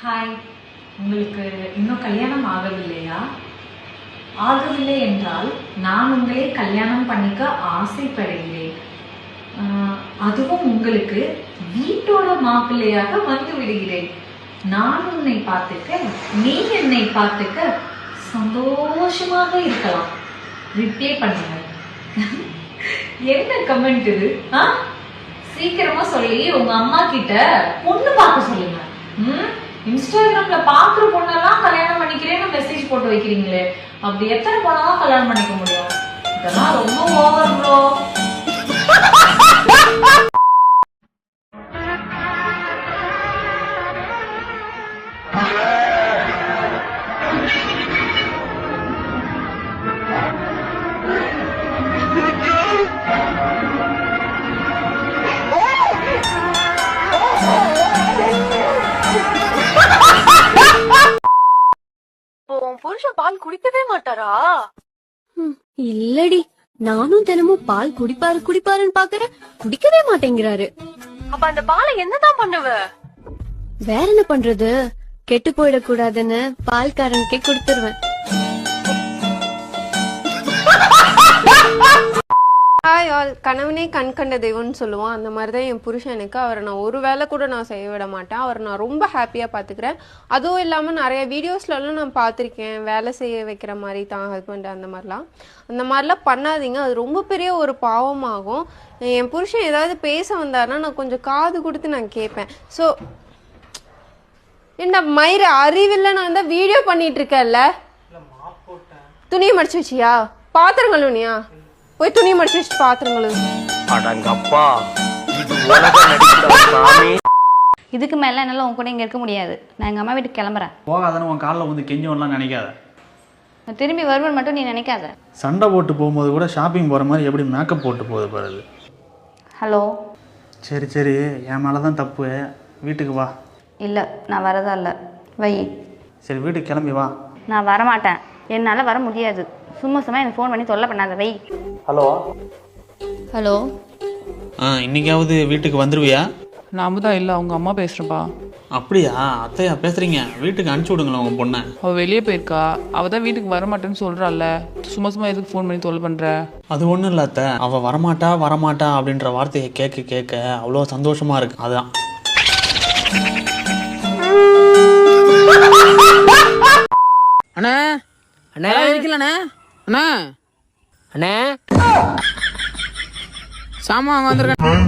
Hi, உங்களுக்கு இன்னும் கல்யாணம் ஆகவில்லையா? ஆகவில்லை என்றால் நான் உங்களை கல்யாணம் பண்ணிக்க ஆசைப்படுகிறேன். அதுவும் உங்களுக்கு வீட்டோட மாப்பிள்ளையாக வந்து விடுகிறேன். நான் உன்னை பார்த்துக்க, நீ என்னை பார்த்துக்க சந்தோஷமாக இருக்கலாம். ரிப்ளை பண்ணுங்க. என்ன கமெண்ட் இது? சீக்கிரமா சொல்லி உங்க அம்மா கிட்ட பொண்ணு பார்க்க சொல்லுங்க. இன்ஸ்டாகிராம்ல பாக்குற பொண்ணெல்லாம் கல்யாணம் பண்ணிக்கிறேன்னு மெசேஜ் போட்டு வைக்கிறீங்களே, அப்படி எத்தனை பொண்ணெல்லாம் கல்யாணம் பண்ணிக்க முடியும்? இதெல்லாம் ரொம்ப ஓவர் ப்ரோ. புருஷன் பால் குடிக்கவே மாட்டாரா? இல்லடி, நானும் தினமும் பால் குடிப்பாருன்னு பாக்குறேன், குடிக்கவே மாட்டேங்கிறாரு. அப்ப அந்த பாலை என்னதான் பண்ணுவ? வேற என்ன பண்றது? கெட்டு போயிடக்கூடாதுன்னு பால்காரனுக்கே கொடுத்துருவேன். ஹாய் ஆல், கணவனே கண் கண்ட தெய்வம்னு சொல்லுவான். அந்த மாதிரி தான் என் புருஷன் எனக்கு. அவரை நான் ஒரு வேளை கூட நான் செய்ய விட மாட்டேன். அவரை நான் ரொம்ப ஹாப்பியாக பார்த்துக்கிறேன். அதுவும் இல்லாமல் நிறைய வீடியோஸ்லலாம் நான் பார்த்துருக்கேன், வேலை செய்ய வைக்கிற மாதிரி தான் ஹஸ்பண்ட். அந்த மாதிரிலாம் பண்ணாதீங்க, அது ரொம்ப பெரிய ஒரு பாவமாகும். என் புருஷன் ஏதாவது பேச வந்தாருன்னா நான் கொஞ்சம் காது கொடுத்து நான் கேட்பேன். ஸோ என்ன மயிறு அறிவில்லை, நான் தான் வீடியோ பண்ணிட்டு இருக்கேன்ல. துணியை மடிச்சு வச்சியா? பாத்திரம் கழுவுனியா? போய் துணி மடிச்சு வச்சு பாத்திரங்களு. இதுக்கு மேல என்னால உன் கூட இங்க இருக்க முடியாது. நான் எங்க அம்மா வீட்டுக்கு கிளம்புறேன். போகாதானே உன் காலில் வந்து கெஞ்சோம்லாம் நினைக்காத. நான் திரும்பி வருவேன் மட்டும் நீ நினைக்காத. சண்டை போட்டு போகும்போது கூட ஷாப்பிங் போகிற மாதிரி எப்படி மேக்கப் போட்டு போகுது பாரு. ஹலோ. சரி, என் மேலே தான் தப்பு. வீட்டுக்கு வா. இல்லை, நான் வரதா இல்லை. வை. சரி, வீட்டுக்கு கிளம்பி வா. நான் வரமாட்டேன், என்னால் வர முடியாது. சும்மா எனக்கு ஃபோன் பண்ணி தொல்லை பண்ணாத. வை. ஹலோ. இன்னைக்காவது வீட்டுக்கு வந்துருவியா? நாம தான் இல்லை, அவங்க அம்மா பேசுகிறப்பா. அப்படியா? அத்தையா பேசுறீங்க? வீட்டுக்கு அனுப்பிச்சி விடுங்களேன் உங்கள் பொண்ணை. அவள் வெளியே போயிருக்கா, அவள் தான் வீட்டுக்கு வரமாட்டேன்னு சொல்கிறாள்ல. சும்மா எதுக்கு ஃபோன் பண்ணி தொல்லை பண்ணுற? அது ஒன்றும் இல்லை அத்தை, அவள் வரமாட்டா அப்படின்ற வார்த்தையை கேட்க அவ்வளோ சந்தோஷமாக இருக்கு. அதான். அண்ணா அண்ணா இருக்கலண்ணா. அண்ணா அண்ணா சாமா அங்க வந்திருக்கேன்.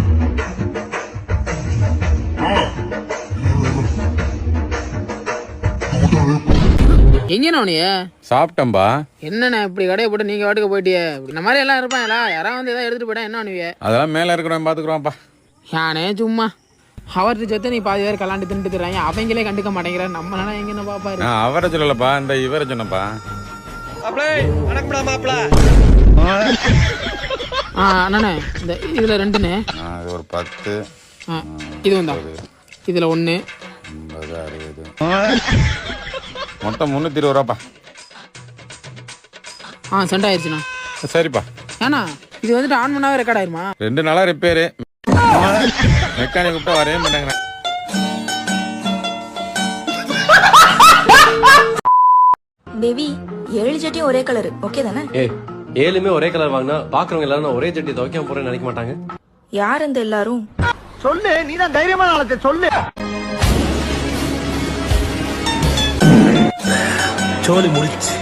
எங்கண்ணா நீ? சாப்பிட்டம்பா. என்னண்ணா இப்படி கடையை போட்டு நீங்க வாட்டுக்கு போயிட்டியே? இந்த மாதிரி எல்லாம் இருப்பாங்களா? யாராவது வந்து ஏதாவது எடுத்துட்டு போயிட்டா என்ன பண்ணுவிய? அதெல்லாம் மேல இருக்கிறவன் பாத்துக்குறான்ப்பா. யானே சும்மா அவர்கிட்ட சேர்த்து நீ பாதி பேர் கலாண்டி தின்ட்டு தர்றாங்க, அவங்களே கண்டுக்க மாட்டேங்கிற. நம்ம நாளா எங்க பாப்பாரு. அவரை சொல்லலப்பா, இந்த இவரை சொன்னப்பா. அண்ணே இந்த இதுல 2ண்ணே. இது ஒரு 10. இது வந்தா இதுல 1 50 60 மொத்தம் 320 ரூபாப்பா. சென்ட் ஆயிடுச்சுண்ணா. சரிப்பா. ஏண்ணா இது வந்துட்டு ஆன் பண்ணாவே ரெக்கார்ட் ஆயிருமா? 2 நாளா ரிப்பேரு. மெக்கானிக் கூப்பிட்டா வரவே மாட்டாங்க. பேபி 7 ஜட்டியும் ஒரே கலர் ஓகே தானே? 7மே ஒரே கலர் வாங்கினா பாக்குறவங்க எல்லாரும் ஒரே ஜட்டி துவைக்காம போறேன்னு நினைக்க மாட்டாங்க. யார் இந்த எல்லாரும்? சொல்லு, நீதான் தைரியமான ஆளத்தை சொல்லு. சோலி முடிச்சு.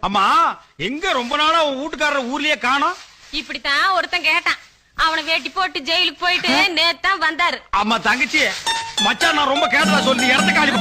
அம்மா எங்க ரொம்ப நாளா உன் வீட்டுக்காரர் ஊர்லயே காணோம்? இப்படித்தான் ஒருத்தன் கேட்டான். அவனை வேட்டி போட்டு ஜெயிலுக்கு போயிட்டு நேத்தான் வந்தாரு. அம்மா தங்கச்சி, மச்சான் நான் ரொம்ப கேட்டதா சொல்லி இடத்த காலி